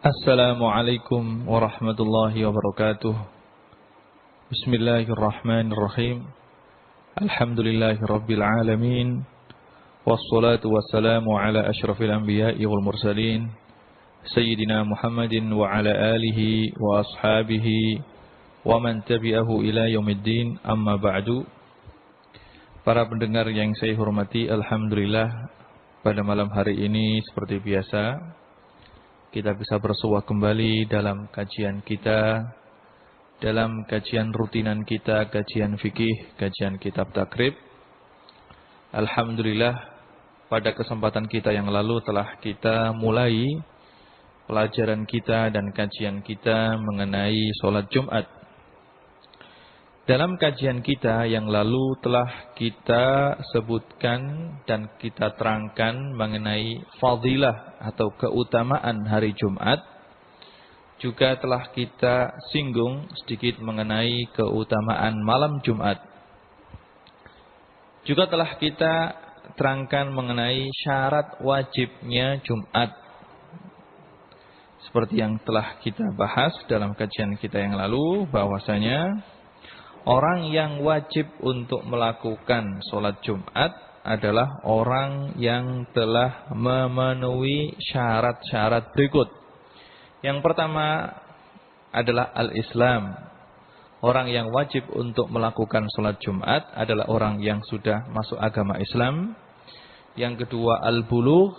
Assalamualaikum warahmatullahi wabarakatuh. Bismillahirrahmanirrahim. Alhamdulillahirabbil alamin. Wassalatu wassalamu ala asyrafil anbiya'i wal mursalin Sayyidina Muhammadin wa ala alihi wa ashabihi wa man tabi'ahu ila yaumiddin, amma ba'du. Para pendengar yang saya hormati, alhamdulillah pada malam hari ini seperti biasa kita bisa bersua kembali dalam kajian kita, dalam kajian rutinan kita, kajian fikih, kajian kitab takrib. Alhamdulillah, pada kesempatan kita yang lalu telah kita mulai pelajaran kita dan kajian kita mengenai sholat Jumat. Dalam kajian kita yang lalu telah kita sebutkan dan kita terangkan mengenai fadilah atau keutamaan hari Jumat. Juga telah kita singgung sedikit mengenai keutamaan malam Jumat. Juga telah kita terangkan mengenai syarat wajibnya Jumat. Seperti yang telah kita bahas dalam kajian kita yang lalu, bahwasanya orang yang wajib untuk melakukan sholat Jumat adalah orang yang telah memenuhi syarat-syarat berikut. Yang pertama adalah al-Islam. Orang yang wajib untuk melakukan sholat Jumat adalah orang yang sudah masuk agama Islam. Yang kedua al-bulugh.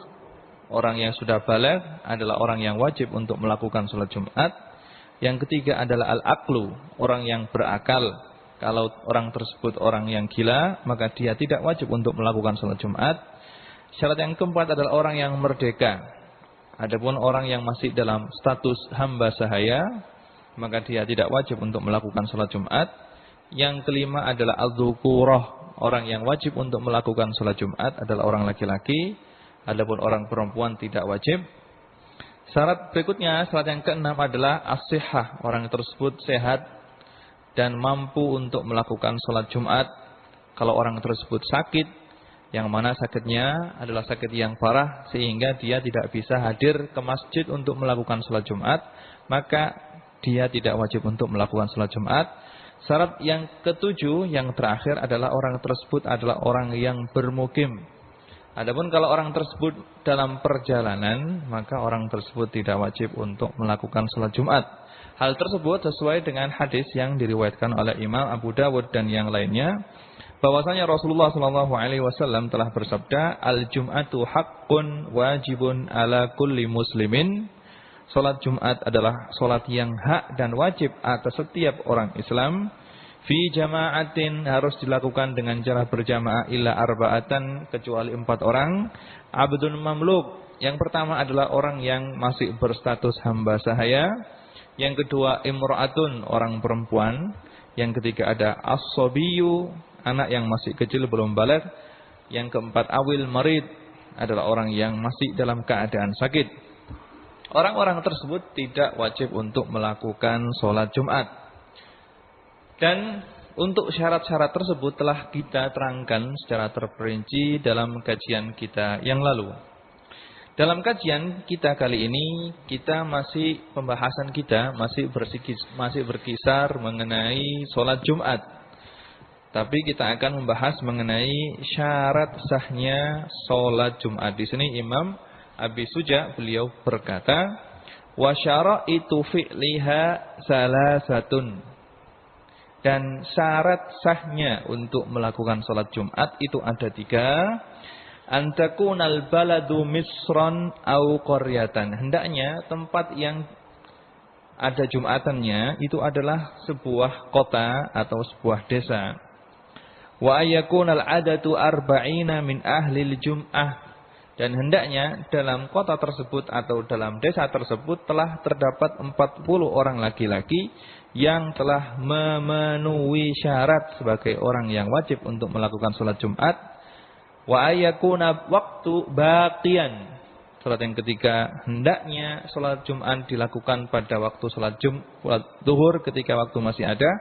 Orang yang sudah baligh adalah orang yang wajib untuk melakukan sholat Jumat. Yang ketiga adalah al-aqlu. Orang yang berakal. Kalau orang tersebut orang yang gila, maka dia tidak wajib untuk melakukan sholat Jumat. Syarat yang keempat adalah orang yang merdeka. Adapun orang yang masih dalam status hamba sahaya, maka dia tidak wajib untuk melakukan sholat Jumat. Yang kelima adalah al-dzukurah. Orang yang wajib untuk melakukan sholat Jumat adalah orang laki-laki. Adapun orang perempuan tidak wajib. Syarat berikutnya, syarat yang keenam adalah as-sihhah. Orang tersebut sehat dan mampu untuk melakukan sholat Jumat. Kalau orang tersebut sakit, yang mana sakitnya adalah sakit yang parah sehingga dia tidak bisa hadir ke masjid untuk melakukan sholat Jumat, maka dia tidak wajib untuk melakukan sholat Jumat. Syarat yang ketujuh, yang terakhir adalah orang tersebut adalah orang yang bermukim. Adapun kalau orang tersebut dalam perjalanan, maka orang tersebut tidak wajib untuk melakukan sholat Jumat. Hal tersebut sesuai dengan hadis yang diriwayatkan oleh Imam Abu Dawud dan yang lainnya, bahwasanya Rasulullah SAW telah bersabda, al-Jum'atu haqqun wajibun ala kulli muslimin. Salat Jumat adalah salat yang hak dan wajib atas setiap orang Islam. Fi jama'atin, harus dilakukan dengan cara berjamaah, illa arba'atan, kecuali 4 orang. Abdun mamluk, yang pertama adalah orang yang masih berstatus hamba sahaya. Yang kedua imra'atun, orang perempuan. Yang ketiga ada as-sabiyyu, anak yang masih kecil belum baligh. Yang keempat awil marid, adalah orang yang masih dalam keadaan sakit. Orang-orang tersebut tidak wajib untuk melakukan sholat Jumat. Dan untuk syarat-syarat tersebut telah kita terangkan secara terperinci dalam kajian kita yang lalu. Dalam kajian kita kali ini, pembahasan kita masih berkisar mengenai sholat Jumat. Tapi kita akan membahas mengenai syarat sahnya sholat Jumat. Di sini Imam Abi Suja beliau berkata, wa syara'itu fi'liha salasatun. Dan syarat sahnya untuk melakukan sholat Jumat itu ada 3. Antakunal baladu misran au qaryatan. Hendaknya tempat yang ada Jumatannya itu adalah sebuah kota atau sebuah desa. Wa ayakunal adatu arba'ina min ahlil jum'ah. Dan hendaknya dalam kota tersebut atau dalam desa tersebut telah terdapat 40 orang laki-laki yang telah memenuhi syarat sebagai orang yang wajib untuk melakukan sholat Jumat. Wa ayakuna waktu baqiyan. Salat yang ketiga, hendaknya salat Jumat dilakukan pada waktu salat zuhur ketika waktu masih ada.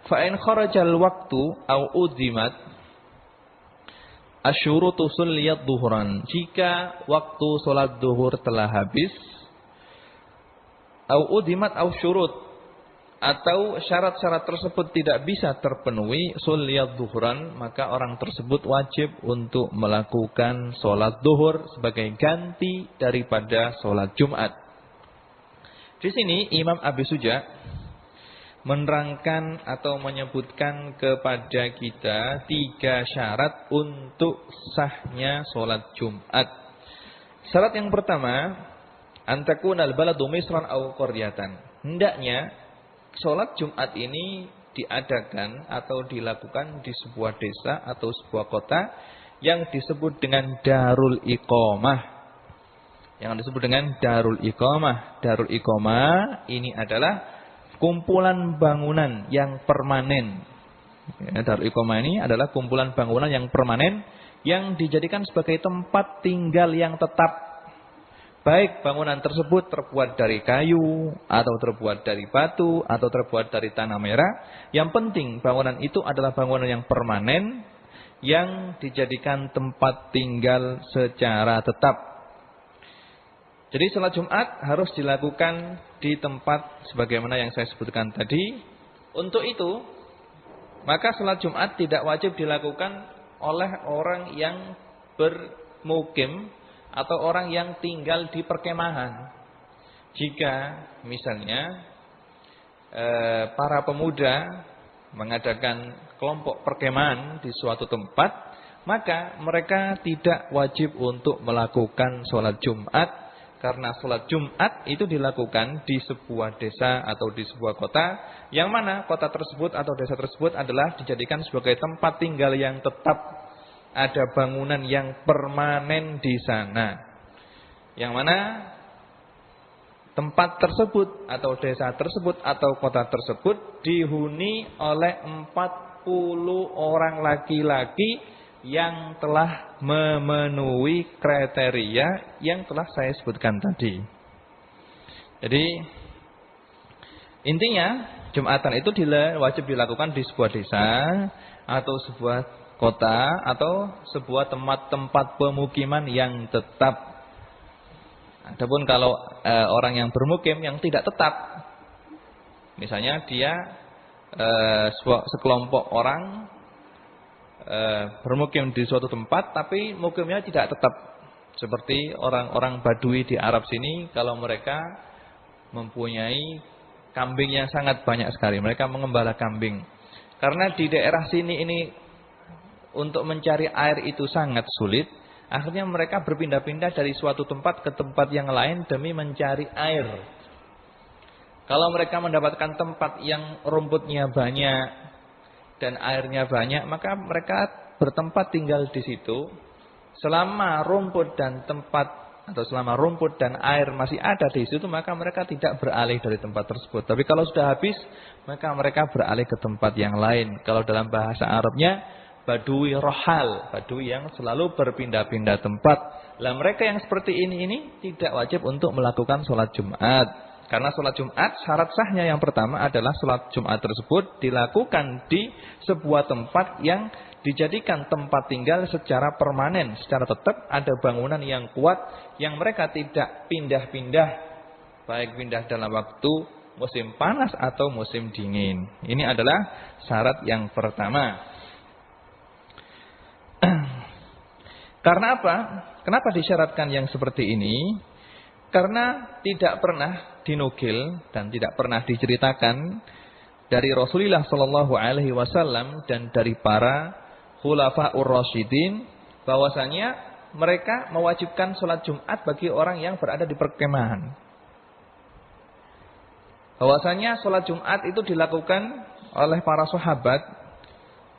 Fa in kharajal waktu au udzimat asyurutu sulliyat zuhran. Jika waktu salat zuhur telah habis, maka syarat-syarat sholat Jumat itu adalah 4. au udimat au syurut, atau syarat-syarat tersebut tidak bisa terpenuhi, sulliyad dhuhran, maka orang tersebut wajib untuk melakukan sholat zuhur sebagai ganti daripada sholat Jumat. Di sini Imam Abi Suja menerangkan atau menyebutkan kepada kita 3 syarat untuk sahnya sholat Jumat. Syarat yang pertama, antakunal baladu misran au qaryatan. Hendaknya sholat Jumat ini diadakan atau dilakukan di sebuah desa atau sebuah kota yang disebut dengan Darul Iqamah. Yang disebut dengan Darul Iqamah. Darul Iqamah ini adalah kumpulan bangunan yang permanen. Darul Iqamah ini adalah kumpulan bangunan yang permanen yang dijadikan sebagai tempat tinggal yang tetap. Baik bangunan tersebut terbuat dari kayu, atau terbuat dari batu, atau terbuat dari tanah merah. Yang penting bangunan itu adalah bangunan yang permanen, yang dijadikan tempat tinggal secara tetap. Jadi sholat Jumat harus dilakukan di tempat sebagaimana yang saya sebutkan tadi. Untuk itu, maka sholat Jumat tidak wajib dilakukan oleh orang yang bermukim atau orang yang tinggal di perkemahan. Jika misalnya para pemuda mengadakan kelompok perkemahan di suatu tempat, maka mereka tidak wajib untuk melakukan sholat Jumat, karena sholat Jumat itu dilakukan di sebuah desa atau di sebuah kota, yang mana kota tersebut atau desa tersebut adalah dijadikan sebagai tempat tinggal yang tetap. Ada bangunan yang permanen di sana, yang mana tempat tersebut atau desa tersebut atau kota tersebut dihuni oleh 40 orang laki-laki yang telah memenuhi kriteria yang telah saya sebutkan tadi. Jadi intinya Jumatan itu wajib dilakukan di sebuah desa atau sebuah kota atau sebuah tempat pemukiman yang tetap. Adapun kalau orang yang bermukim yang tidak tetap, misalnya dia sekelompok orang bermukim di suatu tempat tapi mukimnya tidak tetap, seperti orang-orang Badui di Arab sini, kalau mereka mempunyai kambing yang sangat banyak sekali, mereka mengembala kambing. Karena di daerah sini ini untuk mencari air itu sangat sulit, akhirnya mereka berpindah-pindah dari suatu tempat ke tempat yang lain demi mencari air. Kalau mereka mendapatkan tempat yang rumputnya banyak dan airnya banyak, maka mereka bertempat tinggal di situ. Selama rumput dan tempat atau selama rumput dan air masih ada di situ, maka mereka tidak beralih dari tempat tersebut. Tapi kalau sudah habis, maka mereka beralih ke tempat yang lain. Kalau dalam bahasa Arabnya Badui rohal, badui yang selalu berpindah-pindah tempat. Lah mereka yang seperti ini tidak wajib untuk melakukan sholat Jumat. Karena sholat Jumat syarat sahnya yang pertama adalah sholat Jumat tersebut dilakukan di sebuah tempat yang dijadikan tempat tinggal secara permanen, secara tetap, ada bangunan yang kuat yang mereka tidak pindah-pindah, baik pindah dalam waktu musim panas atau musim dingin. Ini adalah syarat yang pertama. Karena apa? Kenapa disyaratkan yang seperti ini? Karena tidak pernah dinukil dan tidak pernah diceritakan dari Rasulullah Shallallahu Alaihi Wasallam dan dari para khulafaur rasyidin bahwasanya mereka mewajibkan sholat Jumat bagi orang yang berada di perkemahan. Bahwasanya sholat Jumat itu dilakukan oleh para sahabat,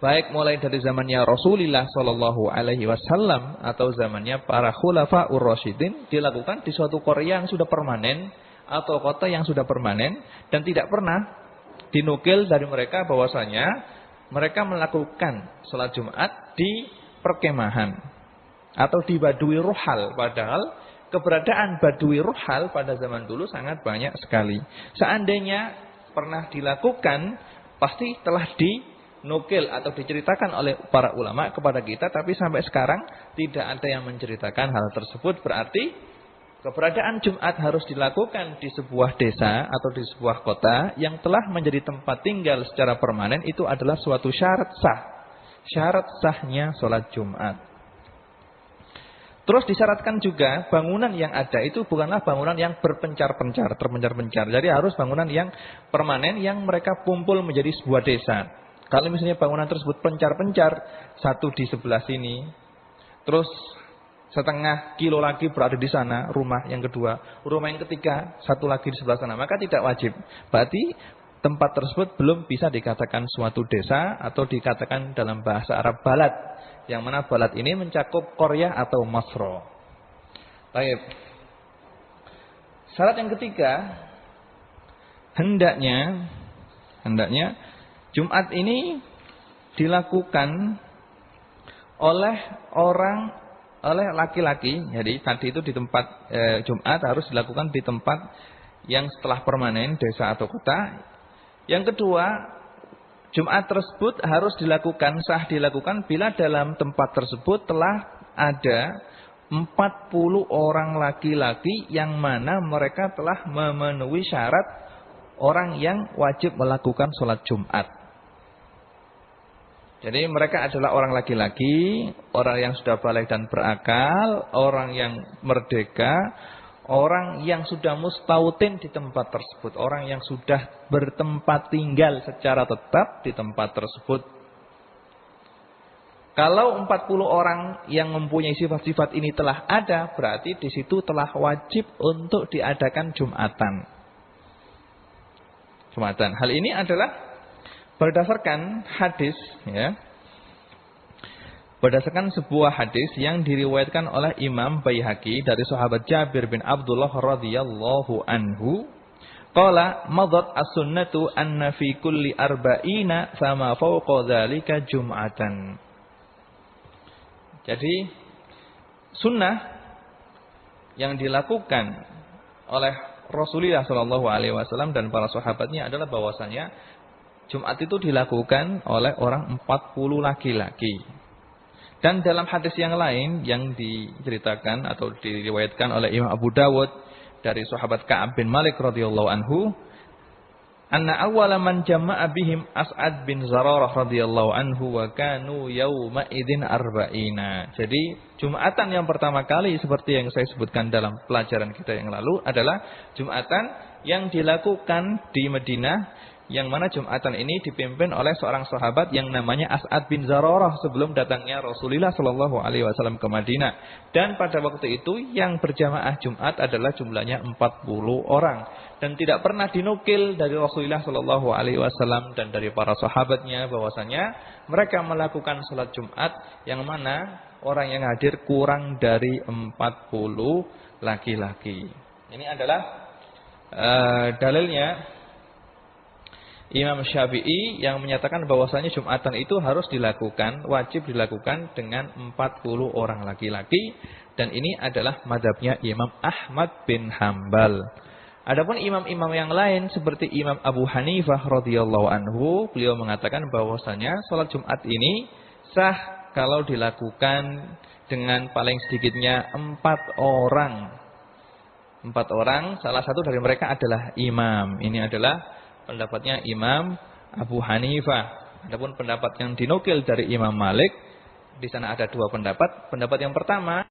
baik mulai dari zamannya Rasulullah Shallallahu Alaihi Wasallam atau zamannya para khulafaur rasyidin, dilakukan di suatu Korea yang sudah permanen atau kota yang sudah permanen, dan tidak pernah dinukil dari mereka bahwasanya mereka melakukan sholat Jumat di perkemahan atau di Badui Ruhal. Padahal keberadaan Badui Ruhal pada zaman dulu sangat banyak sekali. Seandainya pernah dilakukan, pasti telah dinukil atau diceritakan oleh para ulama kepada kita, tapi sampai sekarang tidak ada yang menceritakan hal tersebut. Berarti Keberadaan Jumat harus dilakukan di sebuah desa atau di sebuah kota yang telah menjadi tempat tinggal secara permanen, itu adalah suatu syarat sah. Syarat sahnya sholat Jumat. Terus disyaratkan juga bangunan yang ada itu bukanlah bangunan yang berpencar-pencar, terpencar-pencar. Jadi harus bangunan yang permanen yang mereka kumpul menjadi sebuah desa. Kalau misalnya bangunan tersebut pencar-pencar, satu di sebelah sini, terus setengah kilo lagi berada di sana, rumah yang kedua, rumah yang ketiga, satu lagi di sebelah sana, maka tidak wajib. Berarti tempat tersebut belum bisa dikatakan suatu desa atau dikatakan dalam bahasa Arab balad. Yang mana balad ini mencakup qaryah atau masra. Baik. Syarat yang ketiga, hendaknya Jumat ini dilakukan oleh laki-laki. Jadi tadi itu di tempat Jumat harus dilakukan di tempat yang setelah permanen, desa atau kota. Yang kedua, Jumat tersebut harus sah dilakukan bila dalam tempat tersebut telah ada 40 orang laki-laki yang mana mereka telah memenuhi syarat orang yang wajib melakukan sholat Jumat. Jadi mereka adalah orang laki-laki, orang yang sudah balik dan berakal, orang yang merdeka, orang yang sudah mustautin di tempat tersebut. Orang yang sudah bertempat tinggal secara tetap di tempat tersebut. Kalau 40 orang yang mempunyai sifat-sifat ini telah ada, berarti di situ telah wajib untuk diadakan Jumatan. Hal ini adalah berdasarkan hadis, ya. Berdasarkan sebuah hadis yang diriwayatkan oleh Imam Baihaqi dari sahabat Jabir bin Abdullah radhiyallahu anhu, qala madat as-sunnatu anna fi kulli arba'ina sama fawqa dzalika jum'atan. Jadi sunnah yang dilakukan oleh Rasulullah sallallahu alaihi wasallam dan para sahabatnya adalah bahwasanya Jumat itu dilakukan oleh orang 40 laki-laki. Dan dalam hadis yang lain yang diceritakan atau diriwayatkan oleh Imam Abu Dawud dari sahabat Ka'ab bin Malik radhiyallahu anhu, anna awwala man jama'a bihim As'ad bin Zararah radhiyallahu anhu wa kanu yauma idzin arba'ina. Jadi Jumatan yang pertama kali seperti yang saya sebutkan dalam pelajaran kita yang lalu adalah Jumatan yang dilakukan di Madinah, yang mana Jumatan ini dipimpin oleh seorang sahabat yang namanya As'ad bin Zararah sebelum datangnya Rasulullah sallallahu alaihi wasallam ke Madinah. Dan pada waktu itu yang berjamaah Jumat adalah jumlahnya 40 orang dan tidak pernah dinukil dari Rasulullah sallallahu alaihi wasallam dan dari para sahabatnya bahwasanya mereka melakukan salat Jumat yang mana orang yang hadir kurang dari 40 laki-laki. Ini adalah dalilnya Imam Syafi'i yang menyatakan bahwasanya Jumatan itu harus dilakukan, wajib dilakukan dengan 40 orang laki-laki, dan ini adalah mazhabnya Imam Ahmad bin Hambal. Adapun imam-imam yang lain seperti Imam Abu Hanifah radhiyallahu anhu, beliau mengatakan bahwasanya salat Jumat ini sah kalau dilakukan dengan paling sedikitnya 4 orang. 4 orang, salah satu dari mereka adalah imam. Ini adalah pendapatnya Imam Abu Hanifah. Adapun pendapat yang dinukil dari Imam Malik, di sana ada 2 pendapat. Pendapat yang pertama